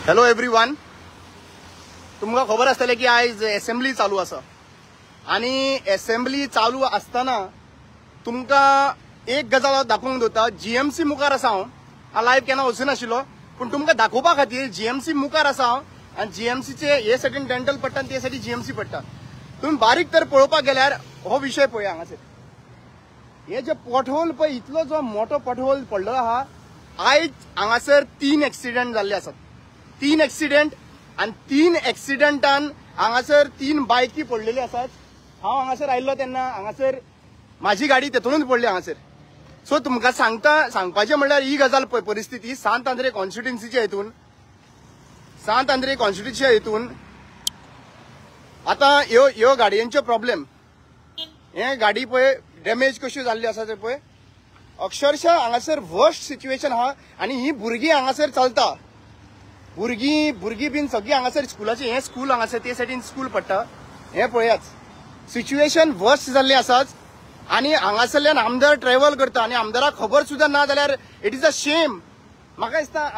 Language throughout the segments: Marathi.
Hello everyone. तुमका खबर आसतले की आज असेंब्ली चालू आसा आणि असेंब्ली चालू असताना तुमका एक गजाल दाखोवंक दवरता. जीएमसी मुखार आसा हांव लायव्ह केन्ना वचूं नाशिल्लो, पण तुमका दाखोवपा खातीर जीएमसी मुखार आसा हांव आनी जीएमसीचे हे सायडीन डेंटल पडटा आनी ते सायडीन जीएमसी पडटा. तुम्ही बारीक तर पळोवपाक गेल्यार हो विषय पळया हांगासर. हे जे पॉटहोल पळय, इतलो जो मोठो पॉटहोल पडलो आहा. आयज हांगासर 3 एक्सिडेंट जाल्ले आसात. 3 एक्सिडेंट आणि 3 एक्सिडेंटान हांगासर 3 बायकी पडलेली आसात. हांव हांगासर आयिल्लो तेन्ना हांगासर माझी गाडी तेतूनच पडली हांगासर. सो तुमकां सांगपाचें म्हणल्यार ही गजाल पळय परिस्थिती सांत आंद्रे कॉन्स्टिट्युएन्सीच्या हेतून आता ह्यो गाडयांच्यो प्रॉब्लेम, हे गाडी पळय डॅमेज कश्यो जाल्ल्यो आसा ते पळय. अक्षरशः हांगासर वर्स्ट सिच्युएशन आहा आणि ही भुरगीं हांगासर चलता. भुरगीं बीन सगळी हांगासर स्कुलाचे हे स्कूल हांगासर ते सायडीन स्कूल पडटा. हे पळयात सिच्युएशन वर्स्ट जाल्ली आसाच. आणि हांगासरल्यान आमदार ट्रॅव्हल करता आणि आमदाराक खबर सुद्धा ना जाल्यार इट इज अ शेम. म्हाका दिसता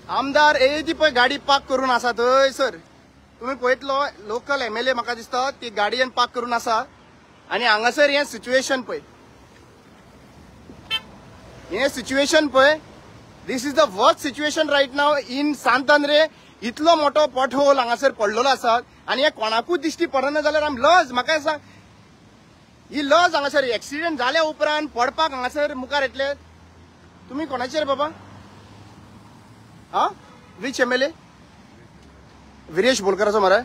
आमदार ती पळय गाडी पार्क करून आसा थंयसर. तुम्ही पळयतलो लोकल एमएलए म्हाका दिसता ती गाडयेन पार्क करून आसा. आणि हांगासर हे सिच्युएशन पळय, this is the worst situation right now in Sant Andre. इतलो मोठो पॉटहोल हांगासर पडलेलो आसा आणि हे कोणाकूच दिश्टी पडना जाल्यार आमी लज. म्हाका सांग, ही लज हांगासर एक्सिडेंट जाल्या उपरांत पडपाक हांगासर मुखार येतले. तुम्ही कोणाचेर बाबा? Which MLA? विरेश बोरकराचो मरे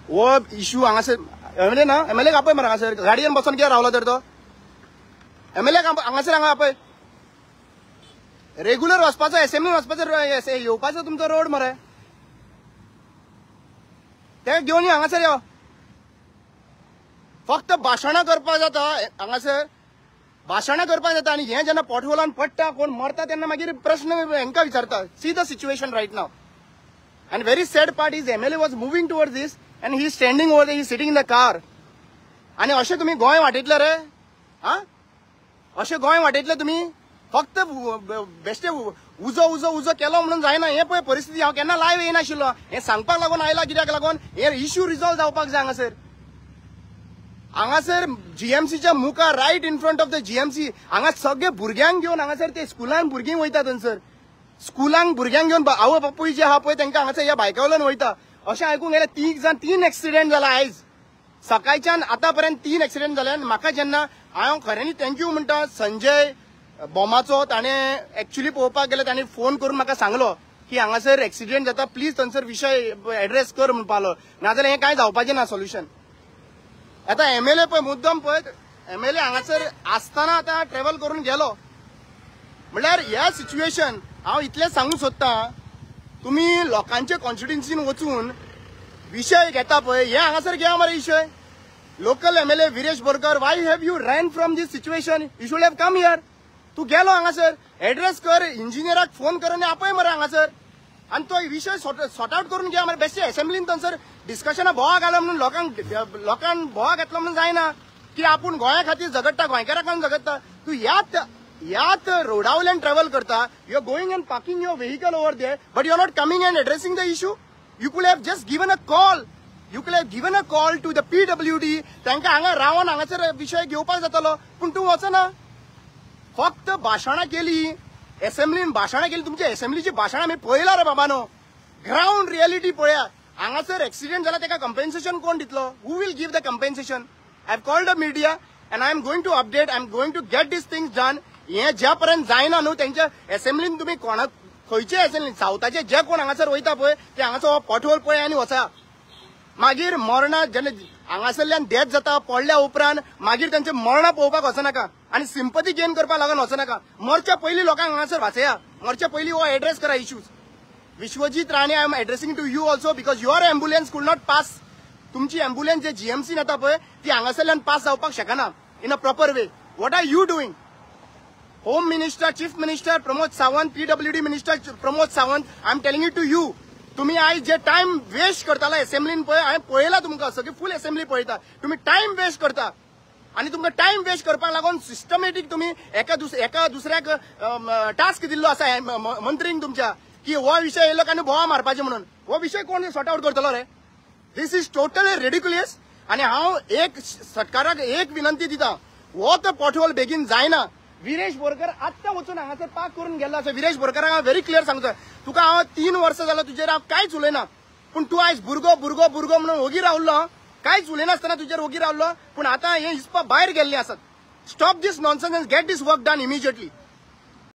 हो इश्यू हांगासर. एमएलए ना, एमएलए आपय मरे हांगासर गाडयेन बसून कित्याक रावला तर तो एमएलए हांगासर हांगा रेग्युलर वचपाचो असेंब्लीन वचपाचो येवपाचो तुमचो रोड मरे. ते घेवन हांगासर यो. फक्त भाशणां करपाक जाता हांगासर, भाशणां करपाक जाता. आणि हे जेन्ना पॉटहोलान पडटा कोण मरता तेन्ना मागीर प्रश्न हांकां विचारता. See the situation right now. And very sad part is MLA was moving towards this and he is standing over there, he is sitting in the car. आणि अशें तुम्ही गोंय वाटयतले रे? अशें गोंय वाटयतले तुम्ही? फक्त बेश्टे उजो केलो म्हणून जायना. हे पळय परिस्थिती हांव केन्ना लायव्ह येयनाशिल्लो. हे सांगपाक लागून आयला कित्याक लागून हे इश्यू रिझॉल्व जावपाक जाय हांगासर जीएमसीच्या मुखार right in front of the GMC हांगा सगळे भुरग्यांक घेवन हांगासर ते स्कुलान भुरगीं वयता थंयसर. स्कुलांक भुरग्यांक घेवन आवय बापूय जे आहा पळय तांकां हांगासर ह्या बायका वयल्यान वयता. अशें आयकूंक गेल्यार 3 एक्सिडेंट जाला आयज सकाळच्यान आतां पर्यंत 3 एक्सिडेंट जाले. म्हाका जेन्ना हांव खऱ्यांनी थँक्यू म्हणटा संजय बोमाचो, ताणें एक्चुअली पळोवपाक गेले ताणें फोन करून म्हाका सांगलो की हांगासर एक्सिडेंट जाता, प्लीज थंयसर विशय एड्रेस कर म्हणपालो, नाजाल्यार हें कांय जावपाचें ना सोल्युशन. आतां एमएलए पळय मुद्दम पळय एमएलए हांगासर आसतना आतां ट्रॅव्हल करून गेलो म्हणल्यार ह्या सिच्युएशन हांव इतलें सांगूंक सोदतां. तुम्ही लोकांच्या कॉन्स्टिट्युएन्सीन वचून विषय घेता पळय हे हांगासर घ्या मरे विषय. Local MLA Viresh Borkar, why have you run from this situation? You should have come here. तू गेलो हांगासर एड्रेस कर, इंजिनियराक फोन कर आनी आपय मरे हांगासर आनी तो विषय सॉर्ट आउट करून घ्या मरे. बेश्टे असेंब्लीन थंयसर डिस्कशनां बोवाळ घालो म्हणून लोकांक बोवाळ घेतलो म्हणून जायना की आपूण गोंया खातीर झगडटा, गोंयकारांक झगडटा. तू यात रोडा वयल्यान ट्रॅव्हल करता, you are going and parking your vehicle over there, but you are not coming and addressing the issue. You could have just given a call to the PWD. तांकां हांगा रावन हांगासर विशय घेवपाक जातालो, पूण तूं वचना. फक्त भाशणां केली, असेंब्लीन भाशणां केली. तुमच्या असेंब्लीची भाशणां आमी पळयला रे बाबानो. ग्राउंड रियालिटी पळया. हांगासर एक्सिडेंट जाला ताका कंपेन्सेशन कोण दितलो? Who will give the compensation? I have called the media and I am going to update, I am going to get this things done. हे ज्या पर्यंत जायना न्हू त्यांच्या असेंब्लीन तुम्ही कोणाक खंयचे असेंब्लीन सावथाचे जे कोण हांगासर वयता पळय ते हांगाचो पॉटहोल पळय आनी वचा. मागीर मरणां जेन्ना हांगासरल्यान डेथ जाता पडल्या उपरांत मागीर तांचे मरणां पळोवपाक वचनाका आनी सिंपथी गेन करपाक लागून वचनाका. मरच्या पयलीं लोकांक हांगासर वाचया. मरच्या पयलीं हो एड्रेस करा issues. Vishwajit Rane, I am addressing to you also because your ambulance could not pass. तुमची एम्ब्युलन्स जे जीएमसीन येता पळय ती हांगासरल्यान पास जावपाक शकना in a proper way. What are you doing? Home minister, chief minister Pramod Sawant, PWD minister Pramod Sawant, I am telling it to you. तुम्ही आज जे टाइम वेस्ट करताला असेंब्लीन पळय हांवें पळयला तुमकां सगळी फुल असेंब्ली पळयता. तुम्ही टाइम वेस्ट करता आणि तुमकां टाइम वेस्ट करपाक लागून सिस्टमॅटीक तुम्ही एका दुसऱ्याक टास्क दिल्लो आसा मंत्रींक तुमच्या की हो विषय येयलो काय बोवा मारपाचे म्हणून. हो विषय कोण सॉर्ट आउट करतलो रे? दिस इज टोटली रेडिक्युलस. आणि हांव एक सरकाराक एक विनंती दिता, हो तो पोर्टहोल बेगीन जायना. विरेश बोरकर आत्ता वचून हांगासर पाक करून गेल्लो आसा. विरेश बोरकाराक हांव व्हेरी क्लियर सांगता, तुका हांव 3 वर्सां जाल्यार तुजेर हांव कांयच उलयना, पूण तूं आयज भुरगो भुरगो भुरगो म्हणून ओगी रावल्लो, कांयच उलयनासतना तुजेर ओगी रावल्लो. पूण आतां हे हिसपा भायर गेल्ले आसात. Stop this nonsense end get this work done immediately.